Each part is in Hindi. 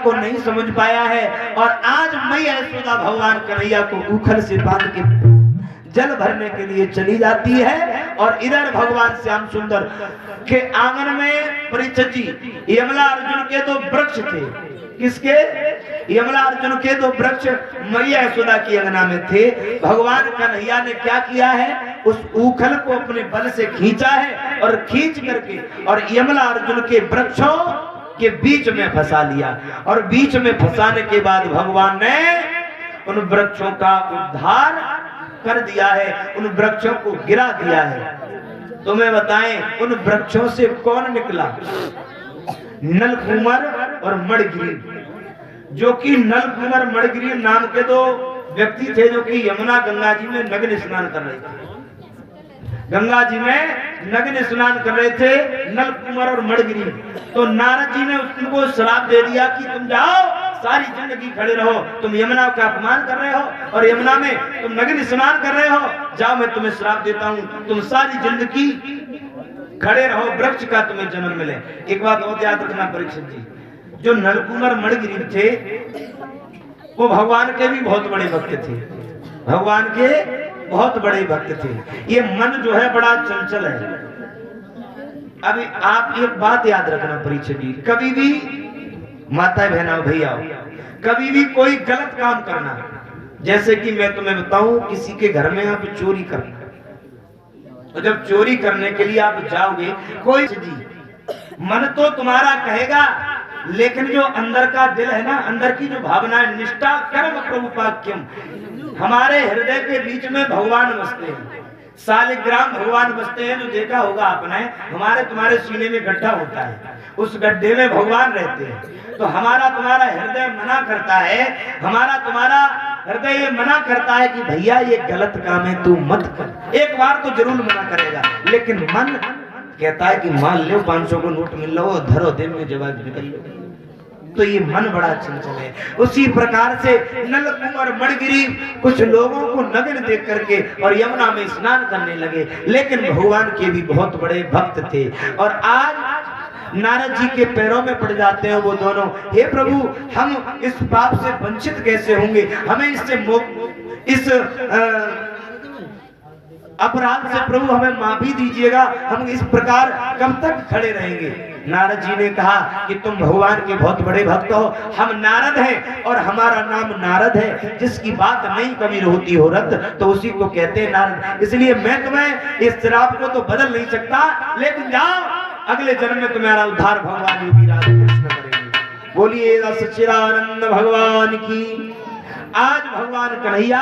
को नहीं समझ पाया है और आज मैया यशोदा भगवान कन्हैया को उखल से बांध के जल भरने के लिए चली जाती है। और इधर भगवान श्याम सुंदर के आंगन में परीक्षित जी यमला अर्जुन के दो वृक्ष थे। किसके? यमला अर्जुन के दो वृक्ष मैया यशोदा की अंगना में थे। भगवान कन्हैया ने क्या किया है, उस ऊखल को अपने बल से खींचा है और खींच करके और यमला अर्जुन के वृक्षों के बीच में फंसा लिया। और बीच में फंसाने के बाद भगवान ने उन वृक्षों का उद्धार कर दिया है, उन वृक्षों को गिरा दिया है। तुम्हें बताएं उन वृक्षों से कौन निकला? नलकूबर और मणिग्रीव, जो कि नलकूबर मणिग्रीव नाम के दो व्यक्ति थे जो कि यमुना गंगा जी में नग्न स्नान कर रहे थे। गंगा जी में नग्न स्नान कर रहे थे नलकूबर और मणिग्रीव। तो नारद जी ने उनको श्राप दे दिया कि तुम जाओ सारी जिंदगी खड़े रहो, तुम यमुना का अपमान कर रहे हो और यमुना में तुम नग्न स्नान कर रहे हो, जाओ मैं तुम्हें श्राप देता हूँ, तुम सारी जिंदगी खड़े रहो, वृक्ष का तुम्हें जन्म मिले। एक बात और याद रखना परीक्षित जी, जो नलकूबर मणिग्रीव थे वो भगवान के भी बहुत बड़े भक्त थे, भगवान के बहुत बड़े भक्त थे। ये मन जो है बड़ा चंचल है। अभी आप एक बात याद रखना परीक्षित जी, कभी भी माता बहना भैया कभी भी कोई गलत काम करना, जैसे कि मैं तुम्हें बताऊं किसी के घर में आप चोरी करना, तो जब चोरी करने के लिए आप जाओगे कोई जी मन तो तुम्हारा कहेगा, लेकिन जो अंदर का दिल है ना, अंदर की जो भावना है, निष्ठा कर्म प्रभुपाक्यम, हमारे हृदय के बीच में भगवान बसते हैं, शालिग्राम भगवान बसते हैं। जो देखा होगा आपने, हमारे तुम्हारे सीने में गड्ढा होता है, उस गड्ढे में भगवान रहते हैं। तो हमारा तुम्हारा हृदय मना करता है, हमारा तुम्हारा हृदय ये मना करता है कि भैया ये गलत काम है तू मत कर। एक बार तो जरूर मना करेगा, लेकिन मन कहता है कि मान लो 500 को नोट मिल लो, धरो दिन में जवाब निकल लो। तो ये मन बड़ा चंचल है। उसी प्रकार से नलकूबर मणिग्रीव कुछ लोगों को नग्न देख करके और यमुना में स्नान करने लगे, लेकिन भगवान के भी बहुत बड़े भक्त थे। और आज नारद जी के पैरों में पड़ जाते हैं वो दोनों, हे प्रभु हम इस पाप से वंचित कैसे होंगे, हमें इससे इस अपराध से प्रभु हमें माफी दीजिएगा, हम इस प्रकार कब तक खड़े रहेंगे। नारद जी ने कहा कि तुम भगवान के बहुत बड़े भक्त हो, हम नारद हैं और हमारा नाम नारद है, जिसकी बात नहीं कभी होती हो रत तो उसी को कहते हैं नारद। इसलिए मैं तुम्हें इस श्राप को तो बदल नहीं सकता, लेकिन जाओ अगले जन्म में तुम्हारा उद्धार भगवान योगी राधा कृष्ण करेंगे। बोलिए सच्चिदानंद भगवान की। आज भगवान कन्हैया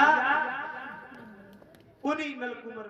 उन्हीं नलकूबर